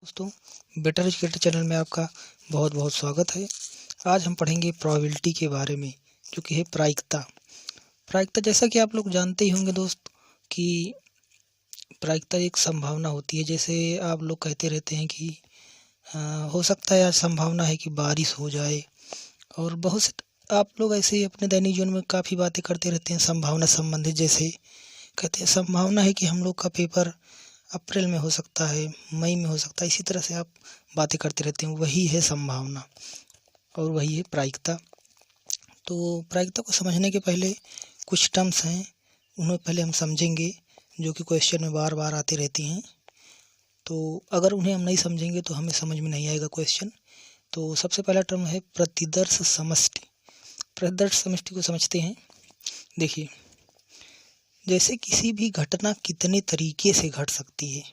दोस्तों, better educator channel में आपका बहुत बहुत स्वागत है। आज हम पढ़ेंगे प्रोबेबिलिटी के बारे में, जो कि है प्रायिकता। प्रायिकता जैसा कि आप लोग जानते ही होंगे दोस्त कि प्रायिकता एक संभावना होती है। जैसे आप लोग कहते रहते हैं कि हो सकता है आज संभावना है कि बारिश हो जाए, और बहुत से आप लोग ऐसे ही अपने दैनिक जीवन में काफ़ी बातें करते रहते हैं संभावना संबंधित। जैसे कहते हैं संभावना है कि हम लोग का पेपर अप्रैल में हो सकता है, मई में हो सकता है। इसी तरह से आप बातें करते रहते हैं, वही है संभावना और वही है प्रायिकता। तो प्रायिकता को समझने के पहले कुछ टर्म्स हैं, उन्हें पहले हम समझेंगे, जो कि क्वेश्चन में बार बार आती रहती हैं। तो अगर उन्हें हम नहीं समझेंगे तो हमें समझ में नहीं आएगा क्वेश्चन। तो सबसे पहला टर्म है प्रतिदर्श समष्टि। प्रतिदर्श समष्टि को समझते हैं। देखिए, जैसे किसी भी घटना कितने तरीके से घट सकती है,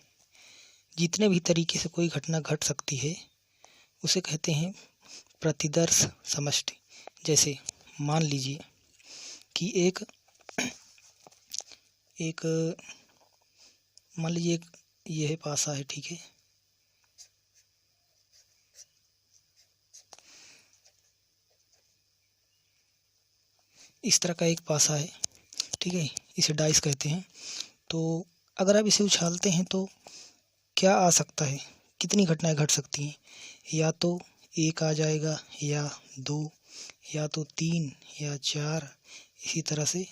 जितने भी तरीके से कोई घटना घट सकती है उसे कहते हैं प्रतिदर्श समष्टि। जैसे मान लीजिए कि मान लीजिए यह है पासा है, ठीक है। इस तरह का एक पासा है, ठीक है, इसे डाइस कहते हैं। तो अगर आप इसे उछालते हैं तो क्या आ सकता है, कितनी घटनाएं घट सकती हैं? या तो एक आ जाएगा, या दो, या तो तीन, या चार। इसी तरह से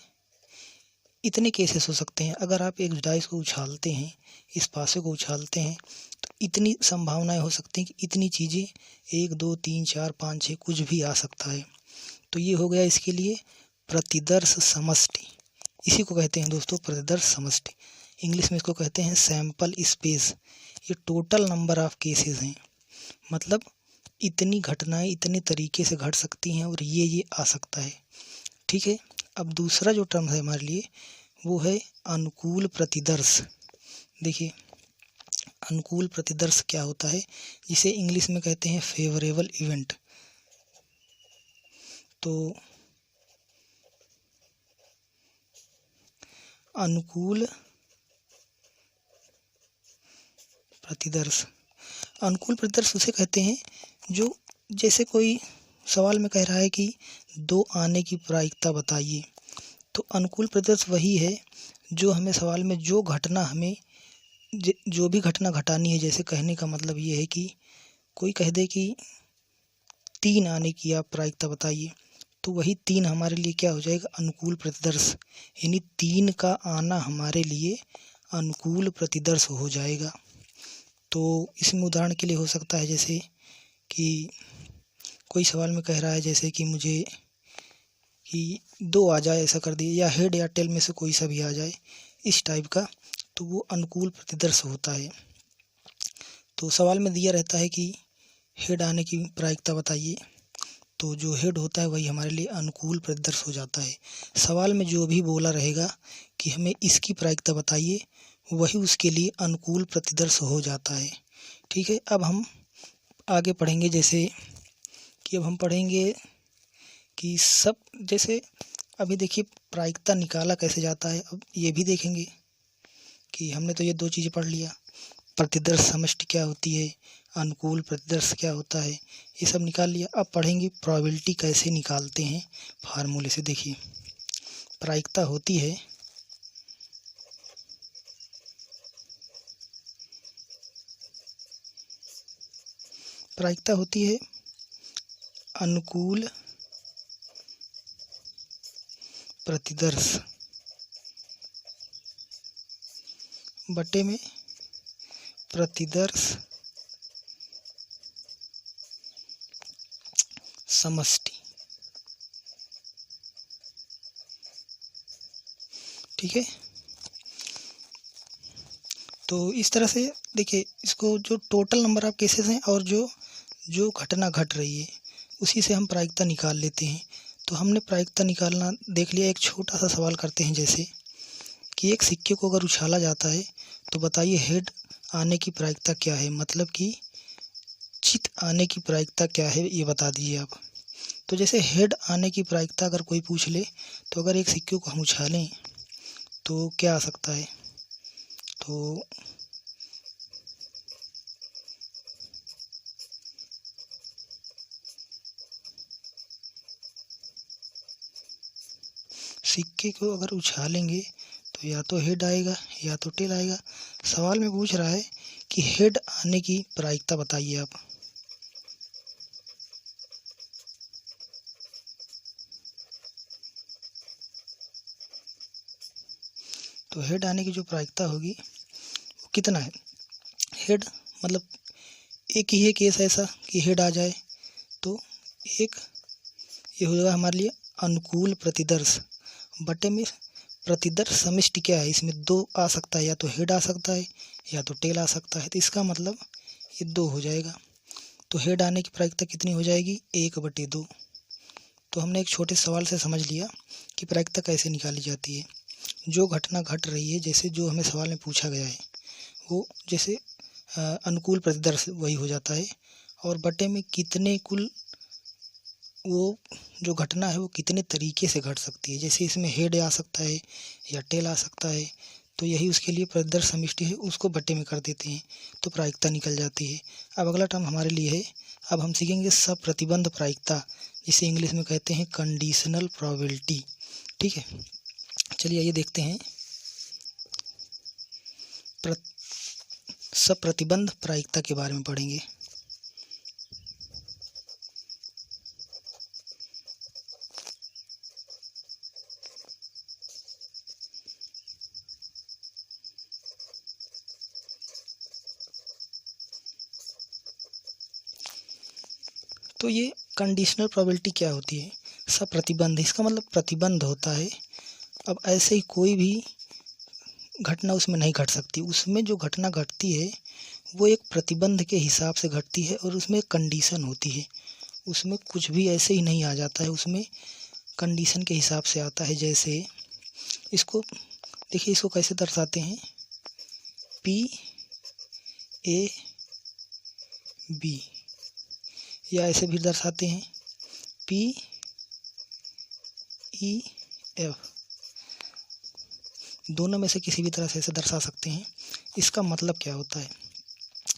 इतने केसेस हो सकते हैं। अगर आप एक डाइस को उछालते हैं, इस पासे को उछालते हैं, तो इतनी संभावनाएं हो सकती हैं कि इतनी चीज़ें 1 2 3 4 5 6 कुछ भी आ सकता है। तो ये हो गया इसके लिए प्रतिदर्श समष्टि। इसी को कहते हैं दोस्तों प्रतिदर्श समष्टि। इंग्लिश में इसको कहते हैं सैंपल स्पेस। ये टोटल नंबर ऑफ केसेस हैं, मतलब इतनी घटनाएं इतने तरीके से घट सकती हैं और ये आ सकता है, ठीक है। अब दूसरा जो टर्म है हमारे लिए वो है अनुकूल प्रतिदर्श। देखिए, अनुकूल प्रतिदर्श क्या होता है, जिसे इंग्लिश में कहते हैं फेवरेबल इवेंट। तो अनुकूल प्रतिदर्श, अनुकूल प्रतिदर्श उसे कहते हैं जो, जैसे कोई सवाल में कह रहा है कि 2 आने की प्रायिकता बताइए, तो अनुकूल प्रतिदर्श वही है जो हमें सवाल में जो घटना हमें जो भी घटना घटानी है। जैसे कहने का मतलब ये है कि कोई कह दे कि 3 आने की आप प्रायिकता बताइए, तो वही 3 हमारे लिए क्या हो जाएगा, अनुकूल प्रतिदर्श। यानी 3 का आना हमारे लिए अनुकूल प्रतिदर्श हो जाएगा। तो इसमें उदाहरण के लिए हो सकता है जैसे कि कोई सवाल में कह रहा है जैसे कि मुझे कि 2 आ जाए, ऐसा कर दिए, या हेड या टेल में से कोई सा भी आ जाए, इस टाइप का, तो वो अनुकूल प्रतिदर्श होता है। तो सवाल में दिया रहता है कि हेड आने की प्रायिकता बताइए, तो जो हेड होता है वही हमारे लिए अनुकूल प्रतिदर्श हो जाता है। सवाल में जो भी बोला रहेगा कि हमें इसकी प्रायिकता बताइए, वही उसके लिए अनुकूल प्रतिदर्श हो जाता है, ठीक है। अब हम आगे पढ़ेंगे, जैसे कि अब हम पढ़ेंगे कि सब, जैसे अभी देखिए प्रायिकता निकाला कैसे जाता है। अब ये भी देखेंगे कि हमने तो ये 2 चीज़ें पढ़ लिया, प्रतिदर्श समष्टि क्या होती है, अनुकूल प्रतिदर्श क्या होता है, ये सब निकाल लिया। अब पढ़ेंगे प्रोबेबिलिटी कैसे निकालते हैं फार्मूले से। देखिए, प्रायिकता होती है अनुकूल प्रतिदर्श बटे में प्रतिदर्श समष्टि, ठीक है। तो इस तरह से देखिए, इसको जो टोटल नंबर ऑफ केसेस हैं और जो घटना घट रही है उसी से हम प्रायिकता निकाल लेते हैं। तो हमने प्रायिकता निकालना देख लिया। एक छोटा सा सवाल करते हैं, जैसे कि एक सिक्के को अगर उछाला जाता है तो बताइए हेड आने की प्रायिकता क्या है, मतलब कि चित आने की प्रायिकता क्या है, ये बता दीजिए आप। तो जैसे हेड आने की प्रायिकता अगर कोई पूछ ले, तो अगर एक सिक्के को हम उछालें तो क्या आ सकता है, तो सिक्के को अगर उछालेंगे तो या तो हेड आएगा या तो टेल आएगा। सवाल में पूछ रहा है कि हेड आने की प्रायिकता बताइए आप। तो हेड आने की जो प्रायिकता होगी वो कितना है। हेड मतलब एक ही है केस ऐसा कि हेड आ जाए, तो एक ये हो जाएगा हमारे लिए अनुकूल प्रतिदर्श बटे में प्रतिदर्श समिष्टि क्या है, इसमें दो आ सकता है, या तो हेड आ सकता है या तो टेल आ सकता है। तो इसका मतलब ये दो हो जाएगा। तो हेड आने की प्रायिकता कितनी हो जाएगी, 1/2। तो हमने एक छोटे सवाल से समझ लिया कि प्रायिकता कैसे निकाली जाती है। जो घटना घट रही है, जैसे जो हमें सवाल में पूछा गया है वो जैसे अनुकूल प्रतिदर्श वही हो जाता है, और बटे में कितने कुल वो जो घटना है वो कितने तरीके से घट सकती है। जैसे इसमें हेड आ सकता है या टेल आ सकता है, तो यही उसके लिए प्रतिदर्श समिष्टि है, उसको बटे में कर देते हैं तो प्रायिकता निकल जाती है। अब अगला टर्म हमारे लिए है, अब हम सीखेंगे सप्रतिबंध प्रायिकता, जिसे इंग्लिश में कहते हैं कंडीशनल प्रोबेबिलिटी। ठीक है, चलिए आइए देखते हैं सप्रतिबंध प्रायिकता के बारे में पढ़ेंगे। तो ये कंडीशनल प्रोबेबिलिटी क्या होती है, सप्रतिबंध, इसका मतलब प्रतिबंध होता है। अब ऐसे ही कोई भी घटना उसमें नहीं घट सकती, उसमें जो घटना घटती है वो एक प्रतिबंध के हिसाब से घटती है, और उसमें एक कंडीशन होती है, उसमें कुछ भी ऐसे ही नहीं आ जाता है, उसमें कंडीशन के हिसाब से आता है। जैसे इसको देखिए, इसको कैसे दर्शाते हैं, PAB, या ऐसे भी दर्शाते हैं PEF, दोनों में से किसी भी तरह से ऐसे दर्शा सकते हैं। इसका मतलब क्या होता है,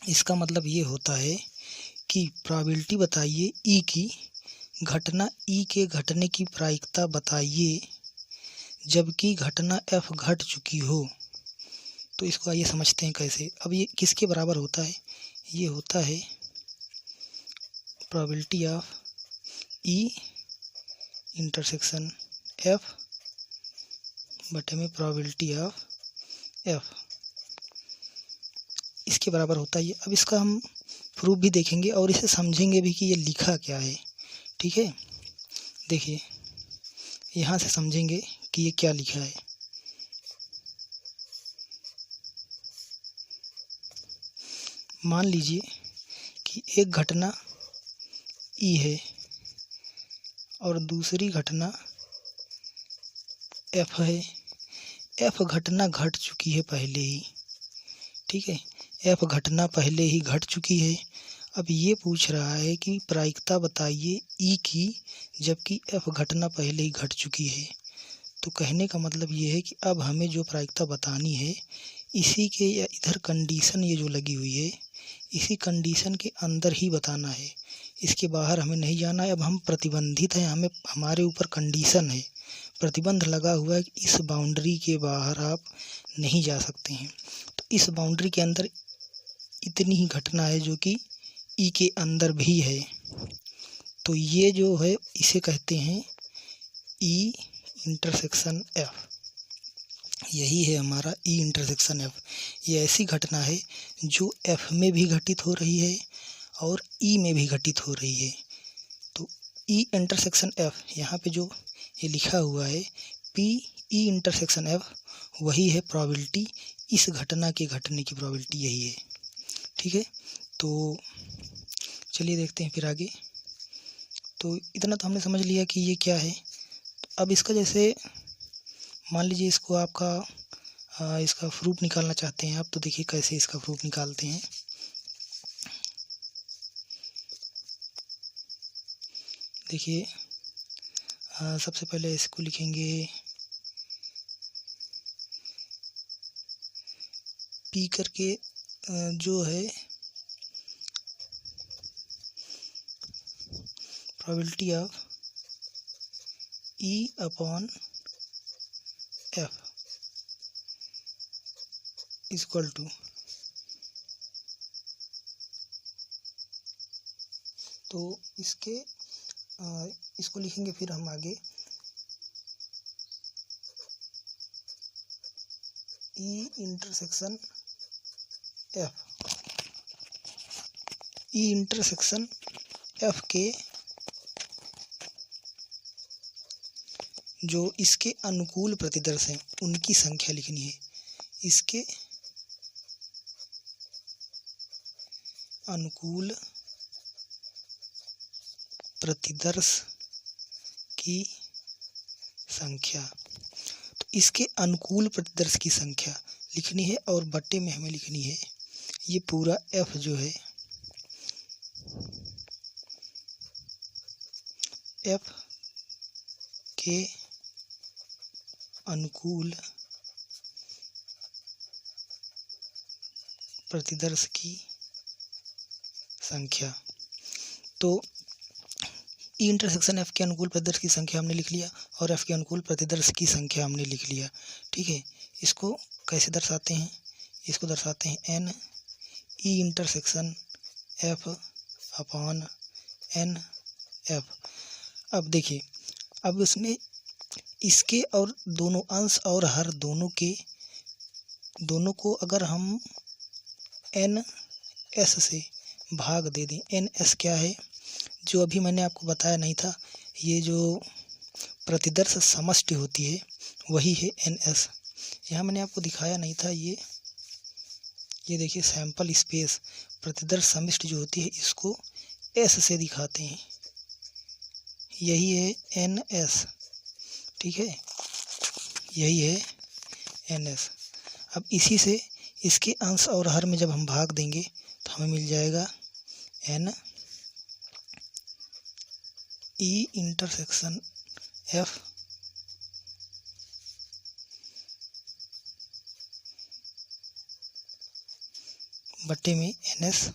इसका मतलब ये होता है कि प्रोबेबिलिटी बताइए ई की, घटना ई के घटने की प्रायिकता बताइए जबकि घटना एफ घट चुकी हो। तो इसको आइए समझते हैं कैसे। अब ये किसके बराबर होता है, ये होता है probability of E intersection F बटे में प्रोबेबिलिटी ऑफ एफ, इसके बराबर होता है ये। अब इसका हम प्रूफ भी देखेंगे और इसे समझेंगे भी कि ये लिखा क्या है। ठीक है, देखिए यहाँ से समझेंगे कि ये क्या लिखा है। मान लीजिए कि एक घटना ई है और दूसरी घटना एफ है। एफ घटना घट चुकी है पहले ही, ठीक है, एफ घटना पहले ही घट चुकी है। अब ये पूछ रहा है कि प्रायिकता बताइए ई की जबकि एफ घटना पहले ही घट चुकी है। तो कहने का मतलब ये है कि अब हमें जो प्रायिकता बतानी है इसी के, या इधर कंडीशन ये जो लगी हुई है इसी कंडीशन के अंदर ही बताना है, इसके बाहर हमें नहीं जाना है। अब हम प्रतिबंधित हैं, हमें हमारे ऊपर कंडीशन है, प्रतिबंध लगा हुआ है कि इस बाउंड्री के बाहर आप नहीं जा सकते हैं। तो इस बाउंड्री के अंदर इतनी ही घटना है जो कि ई के अंदर भी है। तो ये जो है इसे कहते हैं ई इंटरसेक्शन एफ, यही है हमारा ई इंटरसेक्शन एफ। ये ऐसी घटना है जो एफ में भी घटित हो रही है और ई में भी घटित हो रही है। तो ई इंटरसेक्शन एफ, यहाँ पे जो ये लिखा हुआ है पी ई इंटरसेक्शन एफ, वही है प्रोबेबिलिटी, इस घटना के घटने की प्रोबेबिलिटी यही है। ठीक है, तो चलिए देखते हैं फिर आगे। तो इतना तो हमने समझ लिया कि ये क्या है। तो अब इसका जैसे मान लीजिए इसको आपका इसका प्रूफ निकालना चाहते हैं आप, तो देखिए कैसे इसका प्रूफ निकालते हैं। देखिए सबसे पहले इसको लिखेंगे पी करके जो है probability of E upon F equal to, तो इसको लिखेंगे फिर हम आगे ई इंटरसेक्शन एफ के जो इसके अनुकूल प्रतिदर्श हैं उनकी संख्या लिखनी है। इसके अनुकूल प्रतिदर्श की संख्या, तो इसके अनुकूल प्रतिदर्श की संख्या लिखनी है और बट्टे में हमें लिखनी है ये पूरा एफ जो है एफ के अनुकूल प्रतिदर्श की संख्या। तो ई इंटरसेक्शन एफ के अनुकूल प्रतिदर्श की संख्या हमने लिख लिया और एफ के अनुकूल प्रतिदर्श की संख्या हमने लिख लिया। ठीक है, इसको कैसे दर्शाते हैं? इसको दर्शाते हैं N E intersection F upon N F. अब देखिए, अब इसमें इसके और दोनों अंश और हर दोनों को अगर हम एन एस से भाग दे दें, एन एस क्या है जो अभी मैंने आपको बताया नहीं था, ये जो प्रतिदर्श समष्टि होती है वही है एन एस। यहाँ मैंने आपको दिखाया नहीं था, ये देखिए सैंपल स्पेस प्रतिदर्श समष्टि जो होती है इसको एस से दिखाते हैं, यही है एन एस। ठीक है, यही है एन एस। अब इसी से इसके अंश और हर में जब हम भाग देंगे तो हमें मिल जाएगा एन ई इंटरसेक्शन एफ बटे में एन एस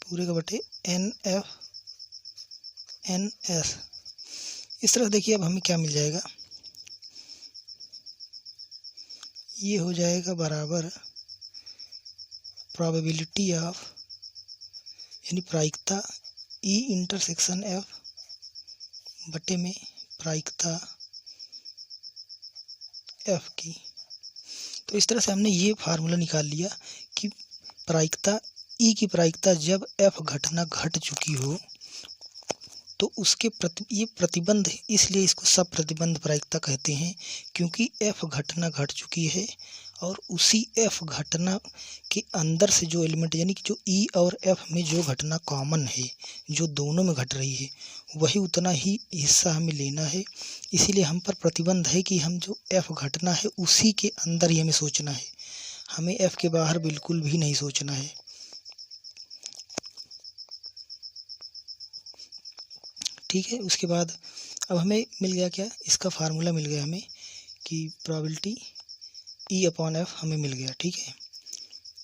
पूरे का बटे एन एफ एन एस। इस तरह देखिए अब हमें क्या मिल जाएगा, ये हो जाएगा बराबर प्रोबेबिलिटी ऑफ यानी प्रायिकता ई इंटरसेक्शन एफ बटे में प्रायिकता एफ की। तो इस तरह से हमने ये फार्मूला निकाल लिया कि प्रायिकता ई की प्रायिकता जब एफ घटना घट चुकी हो तो उसके ये प्रतिबंध, इसलिए इसको सब प्रतिबंध प्रायिकता कहते हैं क्योंकि एफ घटना घट चुकी है और उसी एफ घटना के अंदर से जो एलिमेंट यानी कि जो ई और एफ में जो घटना कॉमन है, जो दोनों में घट रही है, वही उतना ही हिस्सा हमें लेना है। इसीलिए हम पर प्रतिबंध है कि हम जो एफ घटना है उसी के अंदर ही हमें सोचना है, हमें एफ के बाहर बिल्कुल भी नहीं सोचना है। ठीक है, उसके बाद अब हमें मिल गया क्या, इसका फार्मूला मिल गया हमें कि प्रोबेबिलिटी ई अपॉन एफ हमें मिल गया। ठीक है,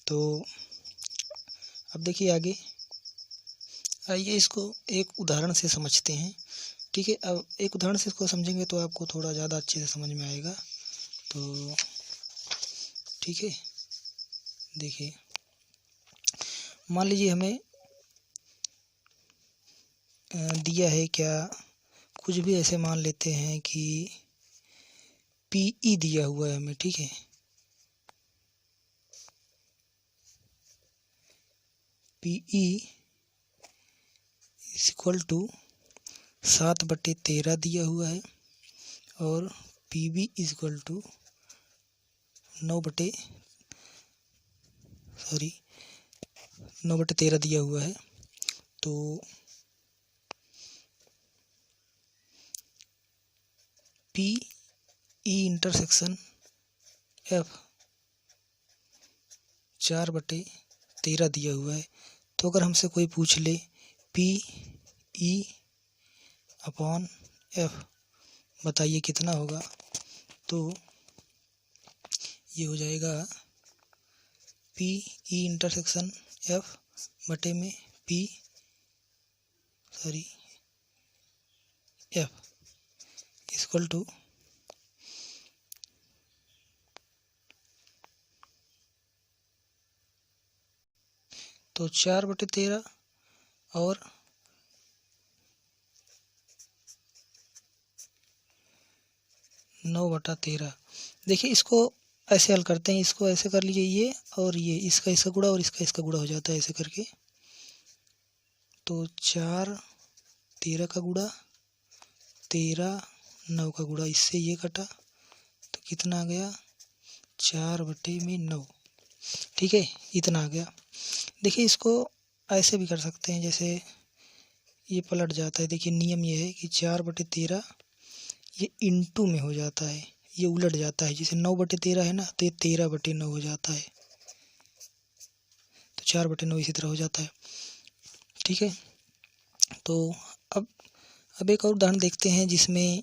तो अब देखिए आगे, आइए इसको एक उदाहरण से समझते हैं। ठीक है, अब एक उदाहरण से इसको समझेंगे तो आपको थोड़ा ज़्यादा अच्छे से समझ में आएगा। तो ठीक है, देखिए मान लीजिए हमें दिया है क्या, कुछ भी ऐसे मान लेते हैं कि पीई दिया हुआ है हमें। ठीक है, पीई इक्वल टू 7/13 दिया हुआ है और पीबी इक्वल टू 9/13 दिया हुआ है। तो पी ई इंटरसेक्शन एफ 4/13 दिया हुआ है। तो अगर हमसे कोई पूछ ले पी ई अपॉन एफ बताइए कितना होगा, तो ये हो जाएगा पी ई इंटरसेक्शन एफ बटे में एफ इक्वल टू तो 4/13 और 9/13। देखिए इसको ऐसे हल करते हैं, इसको ऐसे कर लीजिए, ये और ये, इसका इसका गुणा और इसका गुणा हो जाता है ऐसे करके। तो 4/13 का गुणा, 13/9 का गुणा, इससे ये कटा तो कितना आ गया 4/9। ठीक है, इतना आ गया। देखिए इसको ऐसे भी कर सकते हैं, जैसे ये पलट जाता है। देखिए नियम ये है कि 4/13 ये इंटू में हो जाता है, ये उलट जाता है। जैसे 9/13 है ना, तो ये 13/9 हो जाता है, तो 4/9 इसी तरह हो जाता है। ठीक है, तो अब एक और उदाहरण देखते हैं, जिसमें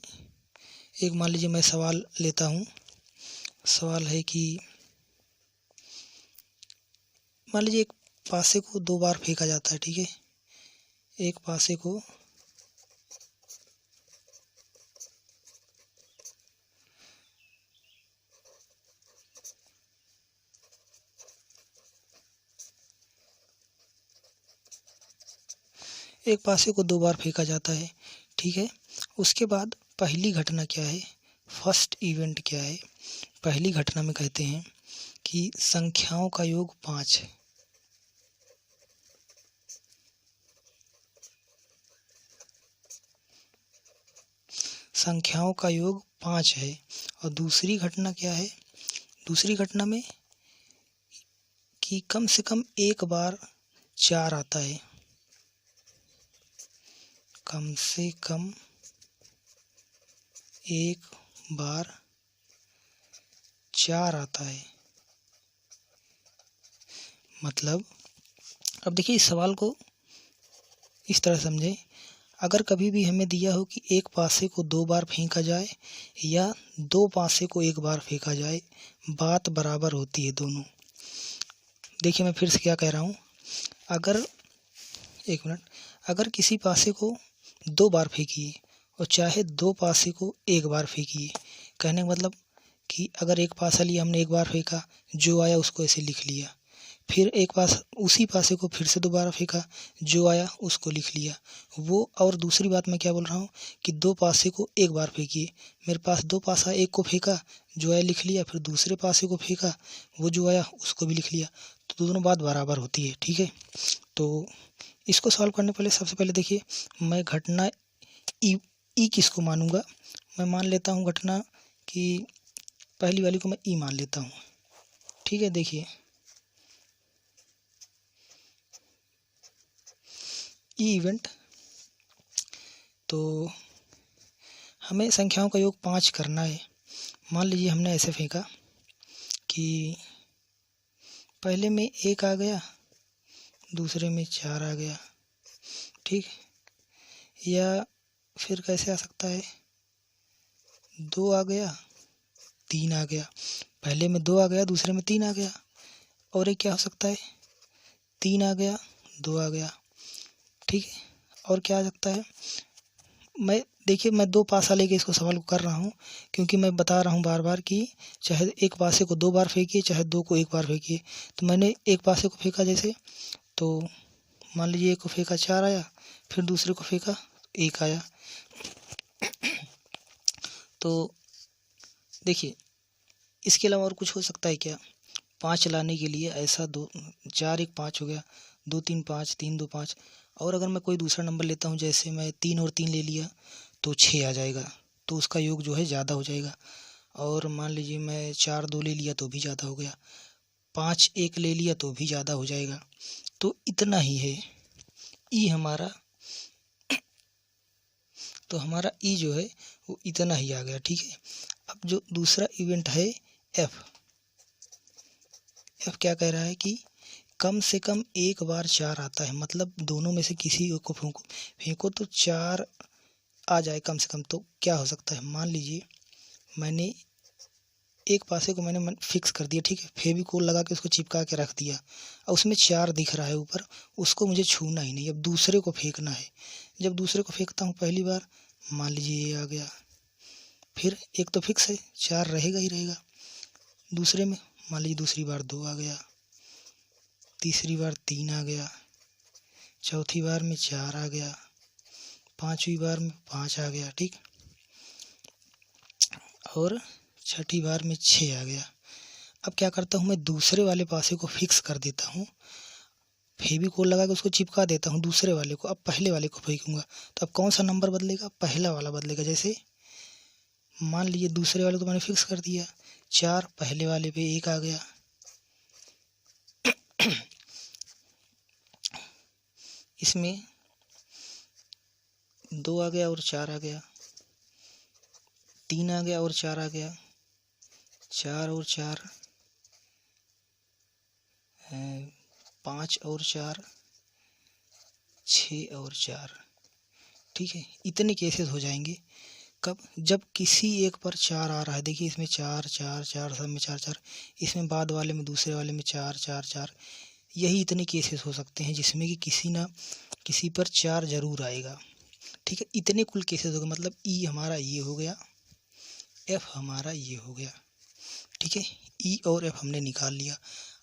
एक मान लीजिए मैं सवाल लेता हूँ। सवाल है कि मान लीजिए एक पासे को 2 बार फेंका जाता है। ठीक है, एक पासे को को 2 बार फेंका जाता है। ठीक है, उसके बाद पहली घटना क्या है, फर्स्ट इवेंट क्या है। पहली घटना में कहते हैं कि संख्याओं का योग 5 है। संख्याओं का योग 5 है। और दूसरी घटना क्या है, दूसरी घटना में कि कम से कम एक बार 4 आता है। कम से कम एक बार 4 आता है। मतलब अब देखिए इस सवाल को इस तरह समझें, अगर कभी भी हमें दिया हो कि एक पासे को 2 बार फेंका जाए या 2 पासे को 1 बार फेंका जाए, बात बराबर होती है दोनों। देखिए मैं फिर से क्या कह रहा हूँ, अगर एक मिनट, अगर किसी पासे को 2 बार फेंकिए और चाहे 2 पासे को 1 बार फेंकिए, कहने का मतलब कि अगर एक पासा लिया हमने 1 बार फेंका, जो आया उसको ऐसे लिख लिया, फिर एक पास उसी पासे को फिर से दोबारा फेंका, जो आया उसको लिख लिया वो। और दूसरी बात मैं क्या बोल रहा हूँ कि 2 पासे को 1 बार फेंकिए, मेरे पास 2 पासा, एक को फेंका जो आया लिख लिया, फिर दूसरे पासे को फेंका वो जो आया उसको भी लिख लिया, तो दोनों बात बराबर होती है। ठीक है, तो इसको सॉल्व करने पहले सबसे पहले देखिए मैं घटना ई किसको मानूंगा। मैं मान लेता हूँ घटना कि पहली वाली को मैं ई मान लेता हूँ। ठीक है, देखिए ई इवेंट, तो हमें संख्याओं का योग 5 करना है। मान लीजिए हमने ऐसे फेंका कि पहले में 1 आ गया, दूसरे में 4 आ गया। ठीक, या फिर कैसे आ सकता है, 2 आ गया, 3 आ गया। पहले में 2 आ गया, दूसरे में 3 आ गया। और एक क्या हो सकता है, 3 आ गया, 2 आ गया। ठीक है, और क्या आ सकता है, मैं देखिए मैं 2 पासा लेके इसको सवाल को कर रहा हूँ, क्योंकि मैं बता रहा हूँ बार बार कि चाहे एक पासे को 2 बार फेंकिए, चाहे 2 को 1 बार फेंकिए। तो मैंने एक पासे को फेंका जैसे, तो मान लीजिए एक को फेंका 4 आया, फिर दूसरे को फेंका 1 आया। तो देखिए इसके अलावा और कुछ हो सकता है क्या, 5 लाने के लिए ऐसा 2 4 1 5 हो गया, 2 3 5, 3 2 5। और अगर मैं कोई दूसरा नंबर लेता हूँ, जैसे मैं 3 और 3 ले लिया तो 6 आ जाएगा, तो उसका योग जो है ज़्यादा हो जाएगा। और मान लीजिए मैं 4 2 ले लिया तो भी ज़्यादा हो गया, 5 1 ले लिया तो भी ज़्यादा हो जाएगा। तो इतना ही है ई हमारा, तो हमारा ई जो है वो इतना ही आ गया। ठीक है, अब जो दूसरा इवेंट है एफ क्या कह रहा है कि कम से कम एक बार 4 आता है, मतलब दोनों में से किसी एक को फेंको तो 4 आ जाए कम से कम। तो क्या हो सकता है, मान लीजिए मैंने एक पासे को मैंने फिक्स कर दिया। ठीक है, फेविकोल लगा के उसको चिपका के रख दिया और उसमें 4 दिख रहा है ऊपर, उसको मुझे छूना ही नहीं, अब दूसरे को फेंकना है। जब दूसरे को फेंकता हूँ पहली बार, मान लीजिए ये आ गया, फिर एक तो फिक्स है 4 रहेगा ही रहेगा। दूसरे में मान लीजिए दूसरी बार 2 आ गया, तीसरी बार 3 आ गया, चौथी बार में 4 आ गया, पांचवी बार में 5 आ गया, ठीक, और छठी बार में 6 आ गया। अब क्या करता हूँ मैं, दूसरे वाले पासे को फिक्स कर देता हूँ, फेविकोल लगा के उसको चिपका देता हूँ दूसरे वाले को। अब पहले वाले को फेंकूंगा तो अब कौन सा नंबर बदलेगा, पहला वाला बदलेगा। जैसे मान लीजिए दूसरे वाले को मैंने फिक्स कर दिया, 4, पहले वाले पे 1 आ गया, इसमें 2 आ गया और 4 आ गया, 3 आ गया और 4 आ गया, 4 और 4 5 और 4 6 और 4, ठीक है। इतने केसेस हो जाएंगे। कब, जब किसी एक पर 4 आ रहा है, देखिए इसमें 4 4 4, सब में 4 4, इसमें बाद वाले में दूसरे वाले में 4 4 4, यही इतने केसेस हो सकते हैं जिसमें कि किसी ना किसी पर 4 जरूर आएगा, ठीक है। इतने कुल केसेस हो गए, मतलब ई हमारा ये हो गया, एफ हमारा ये हो गया, ठीक है। ई और एफ हमने निकाल लिया।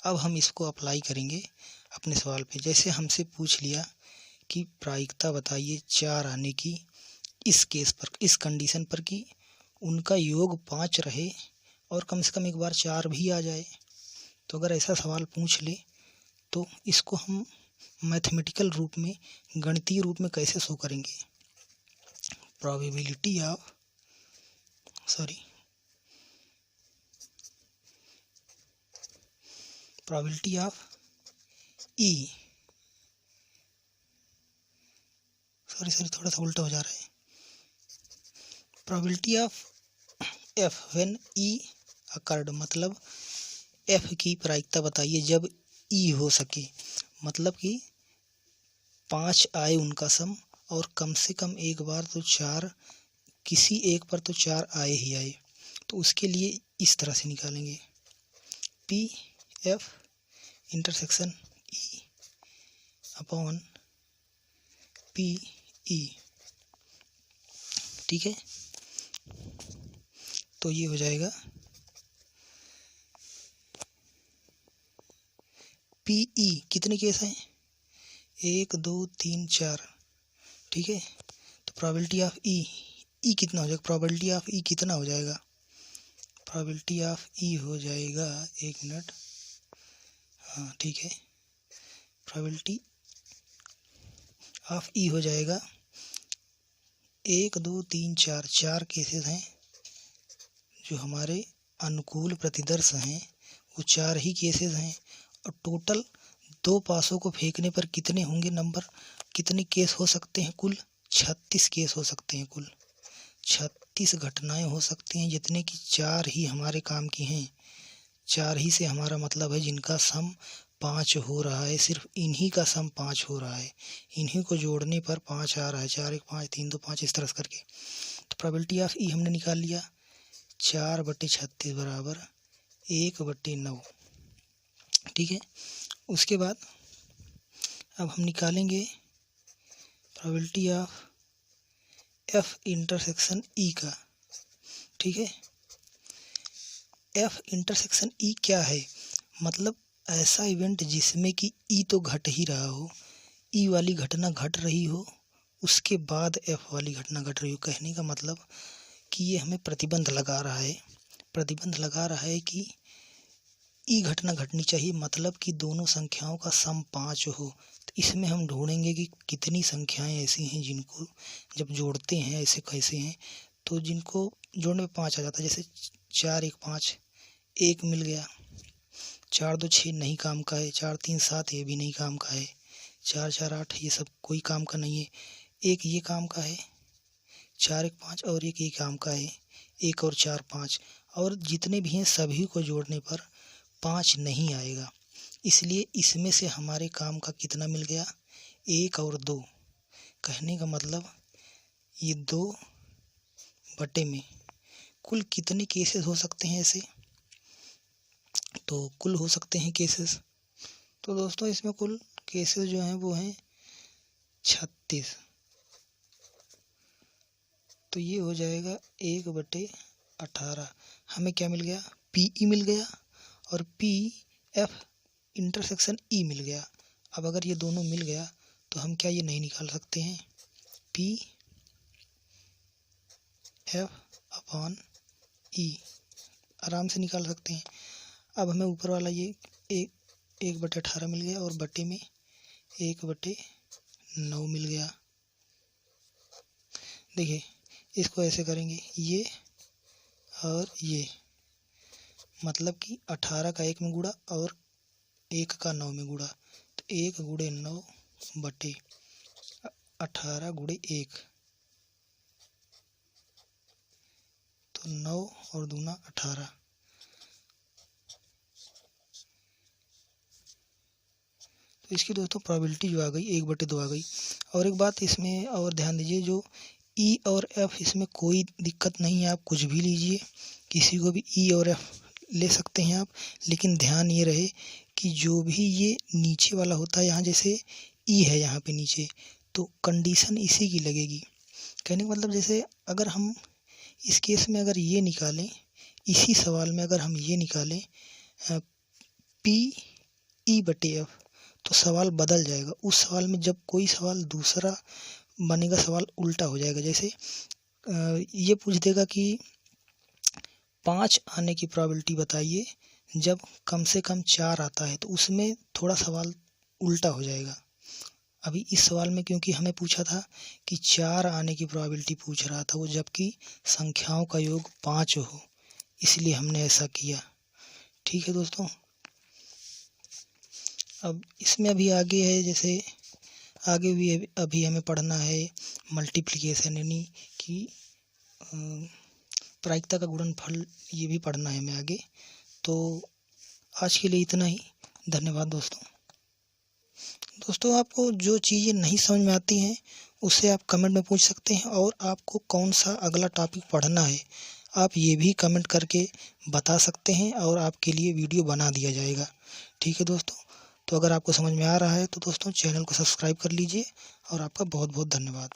अब हम इसको अप्लाई करेंगे अपने सवाल पे। जैसे हमसे पूछ लिया कि प्रायिकता बताइए 4 आने की इस केस पर, इस कंडीशन पर कि उनका योग 5 रहे और कम से कम एक बार 4 भी आ जाए। तो अगर ऐसा सवाल पूछ ले तो इसको हम मैथमेटिकल रूप में, गणितीय रूप में कैसे शो करेंगे। प्रोबेबिलिटी ऑफ ई, थोड़ा सा उल्टा हो जा रहा है। Probability of F when E occurred, मतलब एफ की प्रायिकता बताइए जब ई हो सके, मतलब कि 5 आए उनका सम और कम से कम एक बार तो 4, किसी एक पर तो 4 आए ही आए। तो उसके लिए इस तरह से निकालेंगे, P F intersection E upon P E, ठीक है। तो ये हो जाएगा पी ई, कितने केस हैं, 1 2 3 4, ठीक है। तो प्रोबेबिलिटी ऑफ ई कितना हो जाएगा, प्रोबेबिलिटी ऑफ ई कितना हो जाएगा, प्रोबेबिलिटी ऑफ ई हो जाएगा, 1 मिनट, हाँ ठीक है, प्रोबेबिलिटी ऑफ ई हो जाएगा 1 2 3 4, 4 केसेस हैं जो हमारे अनुकूल प्रतिदर्श हैं, वो 4 ही केसेस हैं। और टोटल 2 पासों को फेंकने पर कितने होंगे नंबर, कितने केस हो सकते हैं, कुल 36 केस हो सकते हैं, कुल 36 घटनाएं हो सकती हैं, जितने कि 4 ही हमारे काम की हैं। 4 ही से हमारा मतलब है जिनका सम 5 हो रहा है, सिर्फ इन्हीं का सम 5 हो रहा है, इन्हीं को जोड़ने पर 5 आ रहा है, 4 1 5 3 2 5, इस तरह से करके। तो प्रोबेबिलिटी ऑफ ई हमने निकाल लिया, 4/36 बराबर 1/9, ठीक है। उसके बाद अब हम निकालेंगे probability of F intersection E का, ठीक है। एफ इंटरसेक्शन ई क्या है, मतलब ऐसा इवेंट जिसमें कि ई तो घट ही रहा हो, ई वाली घटना घट रही हो, उसके बाद एफ वाली घटना घट रही हो। कहने का मतलब कि ये हमें प्रतिबंध लगा रहा है, प्रतिबंध लगा रहा है कि ई घटना घटनी चाहिए, मतलब कि दोनों संख्याओं का सम 5 हो। तो इसमें हम ढूंढेंगे कि कितनी संख्याएं ऐसी हैं जिनको जब जोड़ते हैं ऐसे कैसे हैं, तो जिनको जोड़ने में 5 आ जाता है। जैसे 4 1 5, 1 मिल गया, 4 2 6 नहीं काम का है, 4 3 7 ये भी नहीं काम का है, 4 4 8 ये सब कोई काम का नहीं है, 1 ये काम का है, 4 1 5 और 1 ये काम का है, 1 और 4 5, और जितने भी हैं सभी को जोड़ने पर 5 नहीं आएगा। इसलिए इसमें से हमारे काम का कितना मिल गया, 1 और 2। कहने का मतलब ये 2 बटे में कुल कितने केसेस हो सकते हैं ऐसे, तो कुल हो सकते हैं केसेस, तो दोस्तों इसमें कुल केसेस जो हैं वो हैं 36। तो ये हो जाएगा 1/18। हमें क्या मिल गया, पी ई मिल गया, और पी एफ इंटरसेक्शन ई मिल गया। अब अगर ये दोनों मिल गया तो हम क्या ये नहीं निकाल सकते हैं, पी एफ अपॉन ई, आराम से निकाल सकते हैं। अब हमें ऊपर वाला ये 1/18 मिल गया और बटे में 1/9 मिल गया। देखिए इसको ऐसे करेंगे, ये और ये, मतलब कि 18 का 1 में गुणा और 1 का 9 में गुणा, तो 1 गुणे 9 बटे 18 गुणे 1, तो 9 और दूना 18। तो इसकी दोस्तों प्रोबेबिलिटी जो आ गई 1/2 आ गई। और एक बात इसमें और ध्यान दीजिए, जो ई और एफ इसमें कोई दिक्कत नहीं है, आप कुछ भी लीजिए, किसी को भी ई और एफ ले सकते हैं आप, लेकिन ध्यान ये रहे कि जो भी ये नीचे वाला होता है, यहाँ जैसे ई है यहाँ पे नीचे, तो कंडीशन इसी की लगेगी। कहने का मतलब जैसे अगर हम इस केस में अगर ये निकालें, इसी सवाल में अगर हम ये निकालें पी ई बटे एफ, तो सवाल बदल जाएगा। उस सवाल में जब कोई सवाल दूसरा बनेगा, सवाल उल्टा हो जाएगा। जैसे ये पूछ देगा कि 5 आने की प्रोबेबिलिटी बताइए जब कम से कम 4 आता है, तो उसमें थोड़ा सवाल उल्टा हो जाएगा। अभी इस सवाल में क्योंकि हमें पूछा था कि 4 आने की प्रोबेबिलिटी पूछ रहा था वो, जबकि संख्याओं का योग 5 हो, इसलिए हमने ऐसा किया। ठीक है दोस्तों, अब इसमें अभी आगे है, जैसे आगे भी अभी हमें पढ़ना है मल्टीप्लिकेशन, यानी कि प्रायिकता का गुणनफल, ये भी पढ़ना है हमें आगे। तो आज के लिए इतना ही, धन्यवाद दोस्तों। दोस्तों आपको जो चीज़ें नहीं समझ में आती हैं उससे आप कमेंट में पूछ सकते हैं, और आपको कौन सा अगला टॉपिक पढ़ना है आप ये भी कमेंट करके बता सकते हैं, और आपके लिए वीडियो बना दिया जाएगा। ठीक है दोस्तों, तो अगर आपको समझ में आ रहा है तो दोस्तों चैनल को सब्सक्राइब कर लीजिए, और आपका बहुत बहुत धन्यवाद।